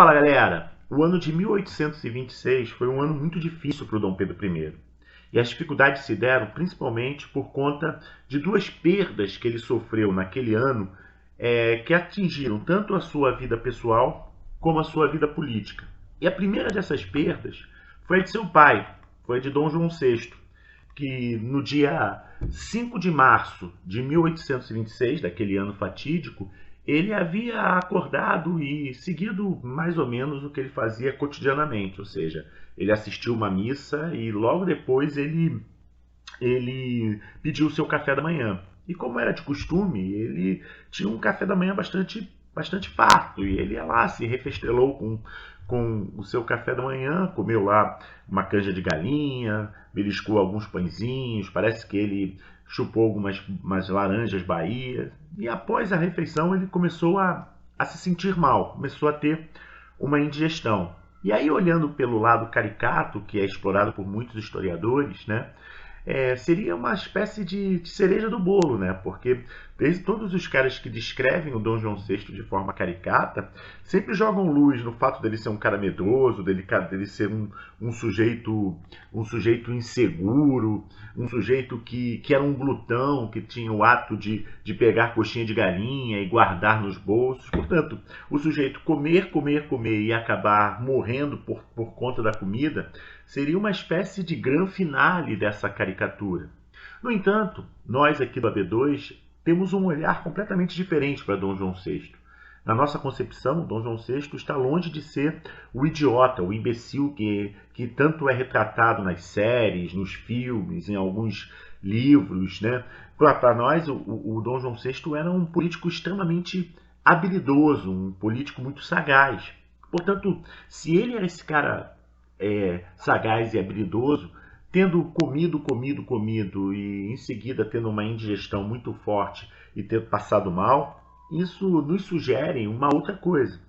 Fala galera! O ano de 1826 foi um ano muito difícil para o Dom Pedro I. E as dificuldades se deram principalmente por conta de duas perdas que ele sofreu naquele ano, que atingiram tanto a sua vida pessoal como a sua vida política. E a primeira dessas perdas foi a de seu pai, foi a de Dom João VI, que no dia 5 de março de 1826, daquele ano fatídico, ele havia acordado e seguido mais ou menos o que ele fazia cotidianamente, ou seja, ele assistiu uma missa e logo depois ele pediu o seu café da manhã. E como era de costume, ele tinha um café da manhã bastante farto e ele ia lá, se refestelou com o seu café da manhã, comeu lá uma canja de galinha, beliscou alguns pãezinhos, parece que ele chupou umas laranjas Bahia, e após a refeição ele começou a se sentir mal, começou a ter uma indigestão. E aí, olhando pelo lado caricato, que é explorado por muitos historiadores, né, seria uma espécie de cereja do bolo, né? Porque todos os caras que descrevem o Dom João VI de forma caricata sempre jogam luz no fato dele ser um cara medroso, dele ser um sujeito inseguro, um sujeito que era um glutão, que tinha o ato de pegar coxinha de galinha e guardar nos bolsos. Portanto, o sujeito comer e acabar morrendo por conta da comida seria uma espécie de grande finale dessa caricatura. No entanto, nós aqui do AB2 temos um olhar completamente diferente para Dom João VI. Na nossa concepção, Dom João VI está longe de ser o idiota, o imbecil que tanto é retratado nas séries, nos filmes, em alguns livros, né? Para nós, o Dom João VI era um político extremamente habilidoso, um político muito sagaz. Portanto, se ele era esse cara sagaz e habilidoso, tendo comido e em seguida tendo uma indigestão muito forte e tendo passado mal, isso nos sugere uma outra coisa.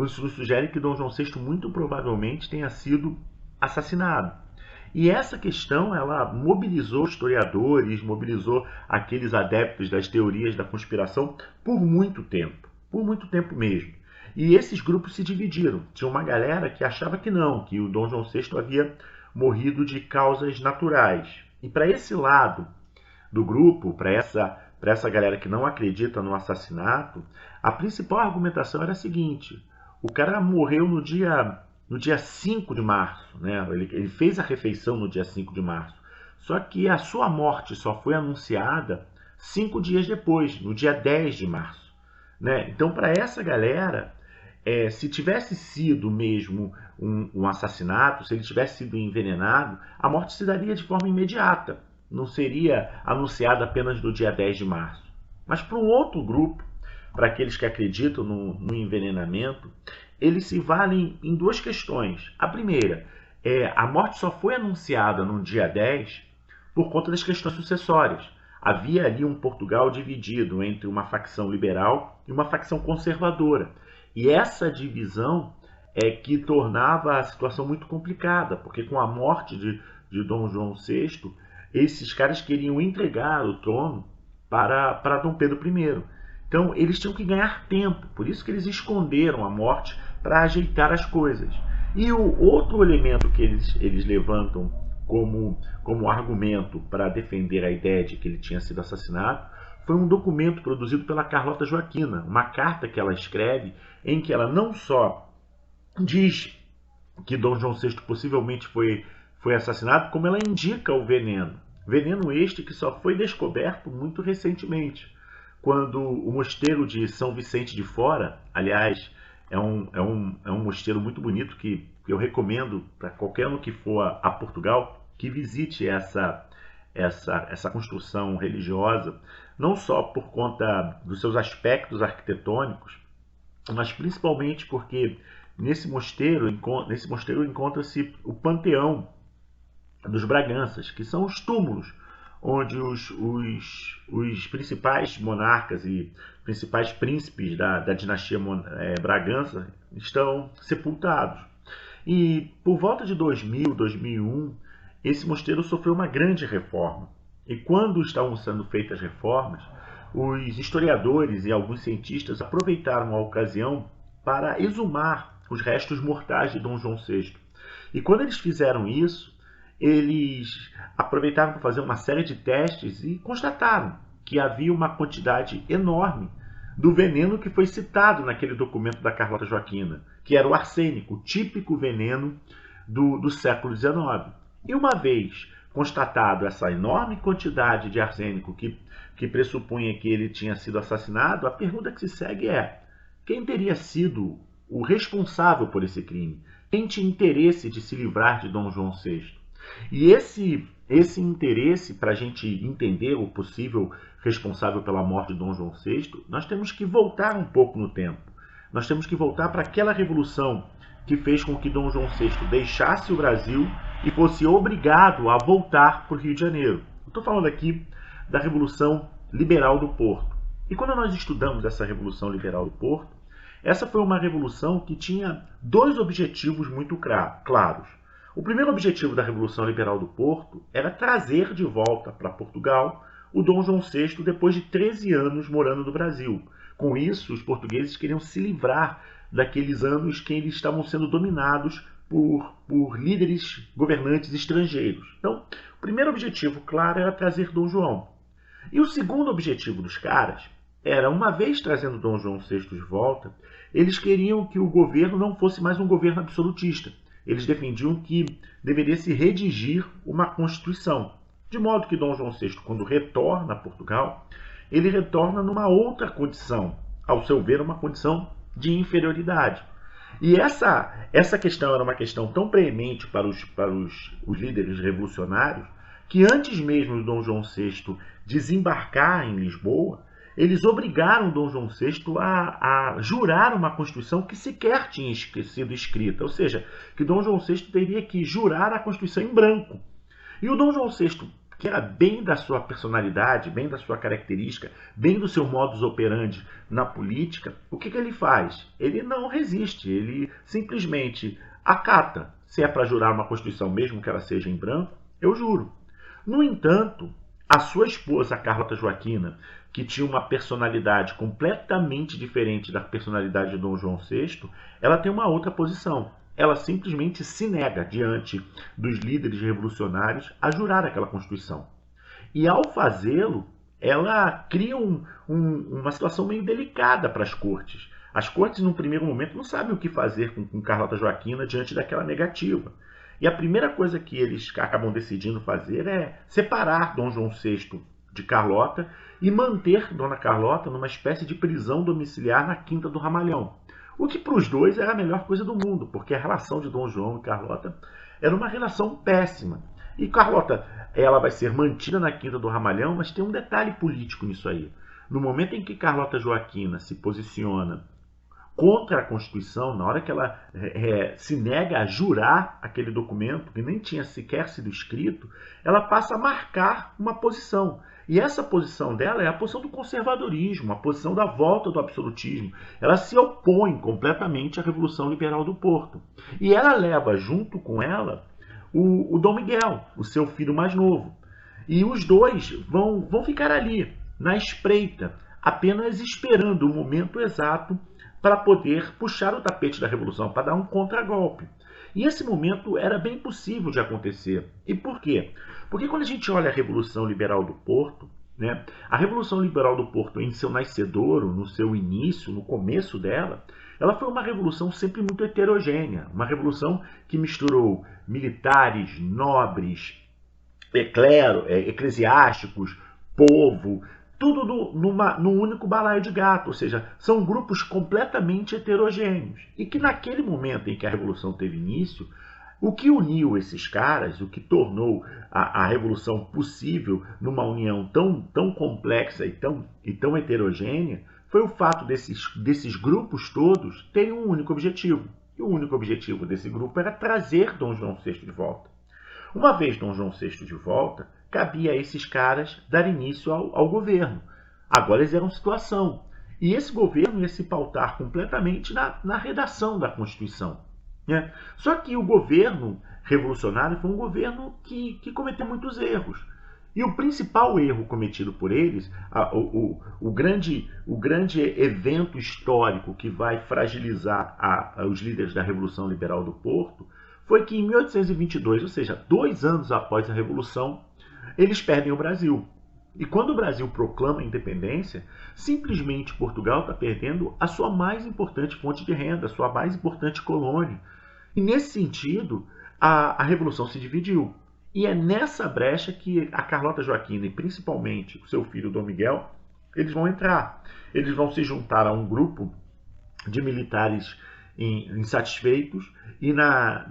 Isso nos sugere que Dom João VI muito provavelmente tenha sido assassinado. E essa questão ela mobilizou historiadores, mobilizou aqueles adeptos das teorias da conspiração por muito tempo mesmo. E esses grupos se dividiram. Tinha uma galera que achava que não, que o Dom João VI havia morrido de causas naturais. E para esse lado do grupo, para essa galera que não acredita no assassinato, a principal argumentação era a seguinte: o cara morreu no dia 5 de março, né? Ele fez a refeição no dia 5 de março. Só que a sua morte só foi anunciada 5 dias depois, no dia 10 de março. Né? Então, para essa galera, se tivesse sido mesmo um assassinato, se ele tivesse sido envenenado, a morte se daria de forma imediata. Não seria anunciada apenas no dia 10 de março. Mas para um outro grupo, para aqueles que acreditam no envenenamento, eles se valem em duas questões. A primeira, a morte só foi anunciada no dia 10 por conta das questões sucessórias. Havia ali um Portugal dividido entre uma facção liberal e uma facção conservadora. E essa divisão é que tornava a situação muito complicada, porque com a morte de Dom João VI, esses caras queriam entregar o trono para Dom Pedro I. Então eles tinham que ganhar tempo, por isso que eles esconderam a morte para ajeitar as coisas. E o outro elemento que eles levantam como argumento para defender a ideia de que ele tinha sido assassinado foi um documento produzido pela Carlota Joaquina, uma carta que ela escreve em que ela não só diz que Dom João VI possivelmente foi assassinado, como ela indica o veneno. Veneno este que só foi descoberto muito recentemente, quando o mosteiro de São Vicente de Fora, aliás, é um mosteiro muito bonito que eu recomendo para qualquer um que for a Portugal, que visite essa construção religiosa, não só por conta dos seus aspectos arquitetônicos, mas principalmente porque nesse mosteiro encontra-se o panteão dos Braganças, que são os túmulos onde os principais monarcas e principais príncipes da dinastia Bragança estão sepultados. E por volta de 2000, 2001, esse mosteiro sofreu uma grande reforma. E quando estavam sendo feitas reformas, os historiadores e alguns cientistas aproveitaram a ocasião para exumar os restos mortais de Dom João VI. E quando eles fizeram isso, eles aproveitaram para fazer uma série de testes e constataram que havia uma quantidade enorme do veneno que foi citado naquele documento da Carlota Joaquina, que era o arsênico, o típico veneno do século XIX. E uma vez constatado essa enorme quantidade de arsênico que pressupunha que ele tinha sido assassinado, a pergunta que se segue é: quem teria sido o responsável por esse crime? Quem tinha interesse de se livrar de Dom João VI? E esse interesse, para a gente entender o possível responsável pela morte de Dom João VI, nós temos que voltar um pouco no tempo. Nós temos que voltar para aquela revolução que fez com que Dom João VI deixasse o Brasil e fosse obrigado a voltar para o Rio de Janeiro. Estou falando aqui da Revolução Liberal do Porto. E quando nós estudamos essa Revolução Liberal do Porto, essa foi uma revolução que tinha dois objetivos muito claros. O primeiro objetivo da Revolução Liberal do Porto era trazer de volta para Portugal o Dom João VI depois de 13 anos morando no Brasil. Com isso, os portugueses queriam se livrar daqueles anos que eles estavam sendo dominados por líderes governantes estrangeiros. Então, o primeiro objetivo, claro, era trazer Dom João. E o segundo objetivo dos caras era, uma vez trazendo Dom João VI de volta, eles queriam que o governo não fosse mais um governo absolutista. Eles defendiam que deveria se redigir uma Constituição. De modo que Dom João VI, quando retorna a Portugal, ele retorna numa outra condição, ao seu ver, uma condição de inferioridade. E essa questão era uma questão tão preemente para os líderes revolucionários, que antes mesmo de Dom João VI desembarcar em Lisboa, eles obrigaram Dom João VI a jurar uma Constituição que sequer tinha sido escrita. Ou seja, que Dom João VI teria que jurar a Constituição em branco. E o Dom João VI, que era bem da sua personalidade, bem da sua característica, bem do seu modus operandi na política, o que ele faz? Ele não resiste, ele simplesmente acata. Se é para jurar uma Constituição, mesmo que ela seja em branco, eu juro. No entanto, a sua esposa, Carlota Joaquina, que tinha uma personalidade completamente diferente da personalidade de Dom João VI, ela tem uma outra posição. Ela simplesmente se nega diante dos líderes revolucionários a jurar aquela Constituição. E ao fazê-lo, ela cria uma situação meio delicada para as cortes. As cortes, num primeiro momento, não sabem o que fazer com Carlota Joaquina diante daquela negativa. E a primeira coisa que eles acabam decidindo fazer é separar Dom João VI de Carlota e manter Dona Carlota numa espécie de prisão domiciliar na Quinta do Ramalhão. O que para os dois era a melhor coisa do mundo, porque a relação de Dom João e Carlota era uma relação péssima. E Carlota, ela vai ser mantida na Quinta do Ramalhão, mas tem um detalhe político nisso aí. No momento em que Carlota Joaquina se posiciona contra a Constituição, na hora que ela se nega a jurar aquele documento, que nem tinha sequer sido escrito, ela passa a marcar uma posição. E essa posição dela é a posição do conservadorismo, a posição da volta do absolutismo. Ela se opõe completamente à Revolução Liberal do Porto. E ela leva junto com ela o Dom Miguel, o seu filho mais novo. E os dois vão ficar ali, na espreita, apenas esperando o momento exato para poder puxar o tapete da Revolução, para dar um contragolpe. E esse momento era bem possível de acontecer. E por quê? Porque quando a gente olha a Revolução Liberal do Porto, né, a Revolução Liberal do Porto, em seu nascedouro, no seu início, no começo dela, ela foi uma revolução sempre muito heterogênea. Uma revolução que misturou militares, nobres, eclesiásticos, povo, tudo num único balaio de gato, ou seja, são grupos completamente heterogêneos. E que naquele momento em que a Revolução teve início, o que uniu esses caras, o que tornou a Revolução possível numa união tão complexa e tão heterogênea, foi o fato desses grupos todos terem um único objetivo. E o único objetivo desse grupo era trazer Dom João VI de volta. Uma vez Dom João VI de volta, cabia a esses caras dar início ao governo. Agora eles eram situação. E esse governo ia se pautar completamente na redação da Constituição. Né? Só que o governo revolucionário foi um governo que cometeu muitos erros. E o principal erro cometido por eles, o grande evento histórico que vai fragilizar os líderes da Revolução Liberal do Porto, foi que em 1822, ou seja, 2 anos após a Revolução, eles perdem o Brasil. E quando o Brasil proclama a independência, simplesmente Portugal está perdendo a sua mais importante fonte de renda, a sua mais importante colônia. E nesse sentido, a Revolução se dividiu. E é nessa brecha que a Carlota Joaquina e principalmente o seu filho Dom Miguel, eles vão entrar. Eles vão se juntar a um grupo de militares insatisfeitos e na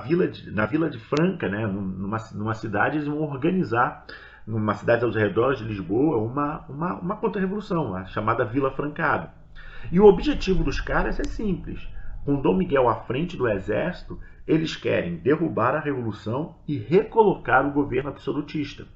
vila de Franca, né, numa cidade, eles vão organizar, numa cidade aos redores de Lisboa, uma contra-revolução, a chamada Vila Francada. E o objetivo dos caras é simples. Com Dom Miguel à frente do exército, eles querem derrubar a revolução e recolocar o governo absolutista.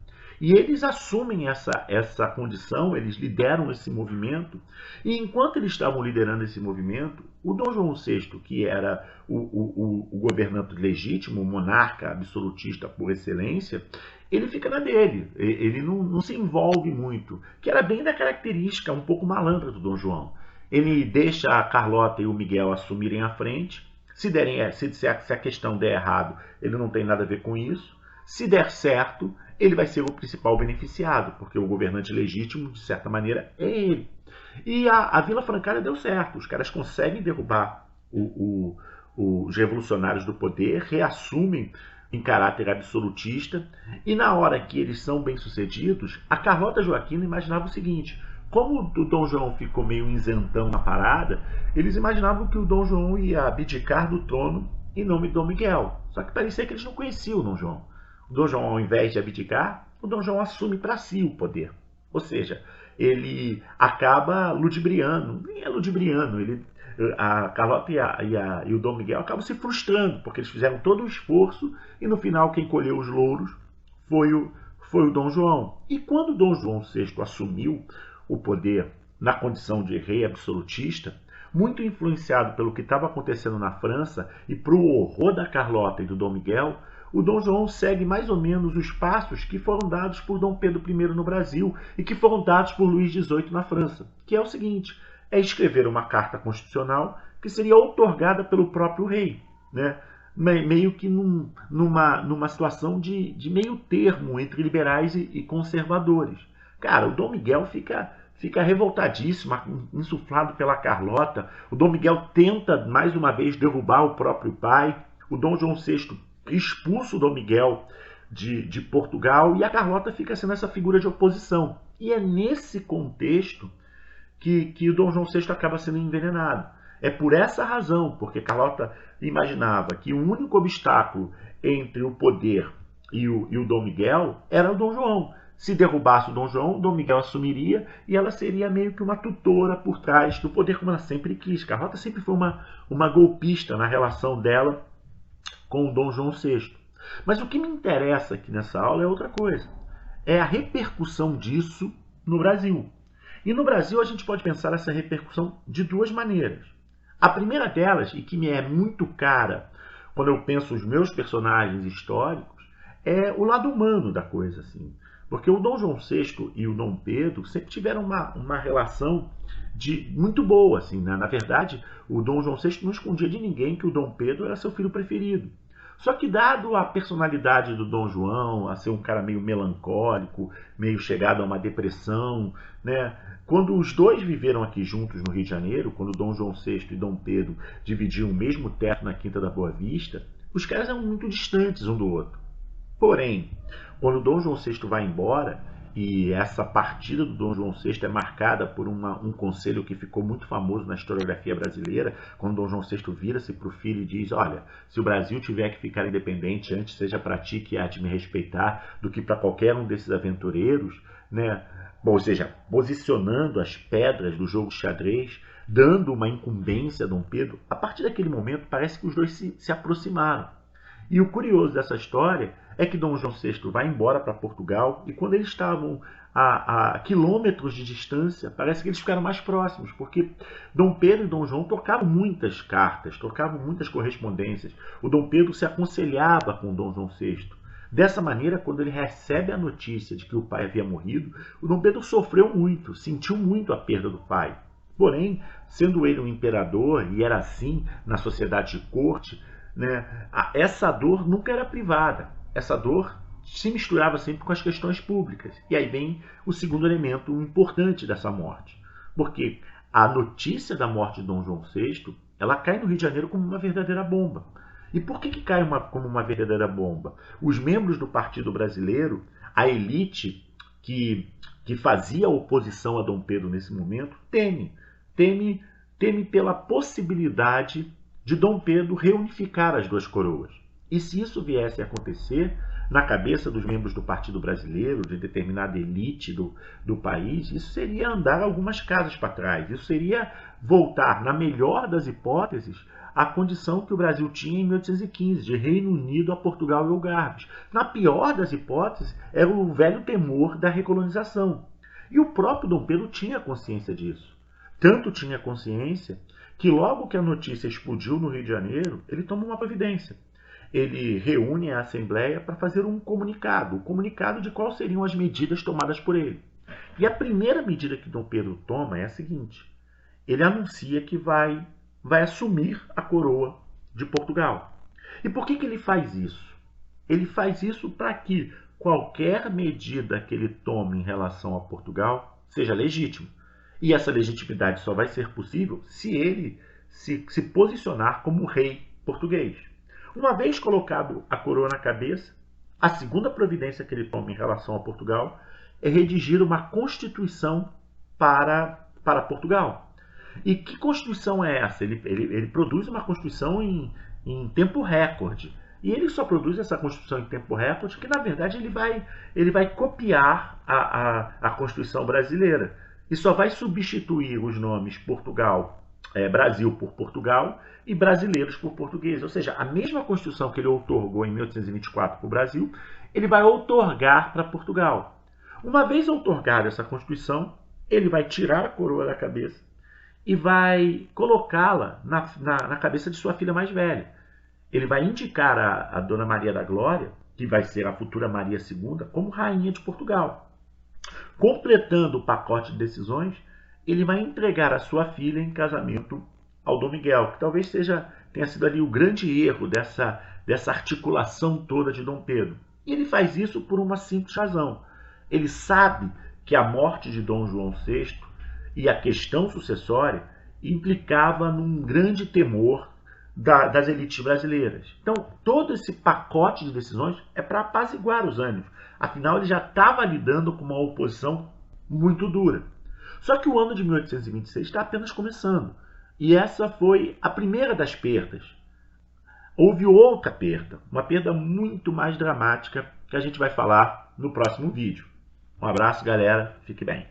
E eles assumem essa condição, eles lideram esse movimento, e enquanto eles estavam liderando esse movimento, o Dom João VI, que era o governante legítimo, o monarca absolutista por excelência, ele fica na dele, ele não se envolve muito, que era bem da característica um pouco malandra do Dom João. Ele deixa a Carlota e o Miguel assumirem a frente. Se a questão der errado, ele não tem nada a ver com isso. Se der certo, ele vai ser o principal beneficiado, porque o governante legítimo, de certa maneira, é ele. E a Vila Francária deu certo. Os caras conseguem derrubar os revolucionários do poder, reassumem em caráter absolutista, e na hora que eles são bem-sucedidos, a Carlota Joaquina imaginava o seguinte: como o Dom João ficou meio isentão na parada, eles imaginavam que o Dom João ia abdicar do trono em nome de Dom Miguel. Só que parecia que eles não conheciam o Dom João. O Dom João, ao invés de abdicar, o Dom João assume para si o poder. Ou seja, ele acaba ludibriando. Nem é ludibriando, a Carlota e o Dom Miguel acabam se frustrando, porque eles fizeram todo o esforço e no final quem colheu os louros foi o Dom João. E quando o Dom João VI assumiu o poder na condição de rei absolutista, muito influenciado pelo que estava acontecendo na França e para o horror da Carlota e do Dom Miguel, o Dom João segue mais ou menos os passos que foram dados por Dom Pedro I no Brasil e que foram dados por Luís XVIII na França, que é o seguinte: é escrever uma carta constitucional que seria outorgada pelo próprio rei, né? Meio que numa situação de meio termo entre liberais e conservadores. Cara, o Dom Miguel fica revoltadíssimo, insuflado pela Carlota. O Dom Miguel tenta mais uma vez derrubar o próprio pai. O Dom João VI expulsa o Dom Miguel de Portugal e a Carlota fica sendo essa figura de oposição. E é nesse contexto que o Dom João VI acaba sendo envenenado. É por essa razão, porque Carlota imaginava que o único obstáculo entre o poder e o Dom Miguel era o Dom João. Se derrubasse o Dom Miguel assumiria e ela seria meio que uma tutora por trás do poder, como ela sempre quis. Carlota sempre foi uma golpista na relação dela com o Dom João VI. Mas o que me interessa aqui nessa aula é outra coisa. É a repercussão disso no Brasil. E no Brasil a gente pode pensar essa repercussão de duas maneiras. A primeira delas, e que me é muito cara quando eu penso os meus personagens históricos, é o lado humano da coisa, assim. Porque o Dom João VI e o Dom Pedro sempre tiveram uma relação muito boa, assim, né? Na verdade, o Dom João VI não escondia de ninguém que o Dom Pedro era seu filho preferido. Só que dado a personalidade do Dom João, a ser um cara meio melancólico, meio chegado a uma depressão, né? Quando os dois viveram aqui juntos no Rio de Janeiro, quando Dom João VI e Dom Pedro dividiam o mesmo teto na Quinta da Boa Vista, os caras eram muito distantes um do outro. Porém, quando Dom João VI vai embora, e essa partida do Dom João VI é marcada por um conselho que ficou muito famoso na historiografia brasileira, quando Dom João VI vira-se para o filho e diz: olha, se o Brasil tiver que ficar independente, antes seja para ti que há de me respeitar do que para qualquer um desses aventureiros, né? Bom, ou seja, posicionando as pedras do jogo de xadrez, dando uma incumbência a Dom Pedro. A partir daquele momento parece que os dois se aproximaram. E o curioso dessa história é que Dom João VI vai embora para Portugal e quando eles estavam a quilômetros de distância, parece que eles ficaram mais próximos, porque Dom Pedro e Dom João trocavam muitas cartas, trocavam muitas correspondências. O Dom Pedro se aconselhava com Dom João VI. Dessa maneira, quando ele recebe a notícia de que o pai havia morrido, o Dom Pedro sofreu muito, sentiu muito a perda do pai. Porém, sendo ele um imperador, e era assim na sociedade de corte, né, essa dor nunca era privada. Essa dor se misturava sempre com as questões públicas. E aí vem o segundo elemento importante dessa morte. Porque a notícia da morte de Dom João VI, ela cai no Rio de Janeiro como uma verdadeira bomba. E por que cai como uma verdadeira bomba? Os membros do Partido Brasileiro, a elite que fazia oposição a Dom Pedro nesse momento, teme pela possibilidade de Dom Pedro reunificar as duas coroas. E se isso viesse a acontecer, na cabeça dos membros do Partido Brasileiro, de determinada elite do país, isso seria andar algumas casas para trás. Isso seria voltar, na melhor das hipóteses, à condição que o Brasil tinha em 1815, de Reino Unido a Portugal e Algarves. Na pior das hipóteses, era o velho temor da recolonização. E o próprio Dom Pedro tinha consciência disso. Tanto tinha consciência que logo que a notícia explodiu no Rio de Janeiro, ele toma uma providência. Ele reúne a Assembleia para fazer um comunicado, o comunicado de quais seriam as medidas tomadas por ele. E a primeira medida que Dom Pedro toma é a seguinte: ele anuncia que vai assumir a coroa de Portugal. E por que ele faz isso? Ele faz isso para que qualquer medida que ele tome em relação a Portugal seja legítima. E essa legitimidade só vai ser possível se ele se posicionar como rei português. Uma vez colocado a coroa na cabeça, a segunda providência que ele toma em relação a Portugal é redigir uma constituição para Portugal. E que constituição é essa? Ele produz uma constituição em tempo recorde. E ele só produz essa constituição em tempo recorde que, na verdade, ele vai copiar a Constituição brasileira. E só vai substituir os nomes Brasil por Portugal e brasileiros por português. Ou seja, a mesma Constituição que ele outorgou em 1824 para o Brasil, ele vai outorgar para Portugal. Uma vez outorgada essa Constituição, ele vai tirar a coroa da cabeça e vai colocá-la na cabeça de sua filha mais velha. Ele vai indicar a Dona Maria da Glória, que vai ser a futura Maria II, como rainha de Portugal. Completando o pacote de decisões, ele vai entregar a sua filha em casamento ao Dom Miguel, que talvez tenha sido ali o grande erro dessa articulação toda de Dom Pedro. E ele faz isso por uma simples razão. Ele sabe que a morte de Dom João VI e a questão sucessória implicava num grande temor das elites brasileiras. Então, todo esse pacote de decisões é para apaziguar os ânimos. Afinal, ele já estava lidando com uma oposição muito dura. Só que o ano de 1826 está apenas começando. E essa foi a primeira das perdas. Houve outra perda, uma perda muito mais dramática, que a gente vai falar no próximo vídeo. Um abraço, galera. Fique bem.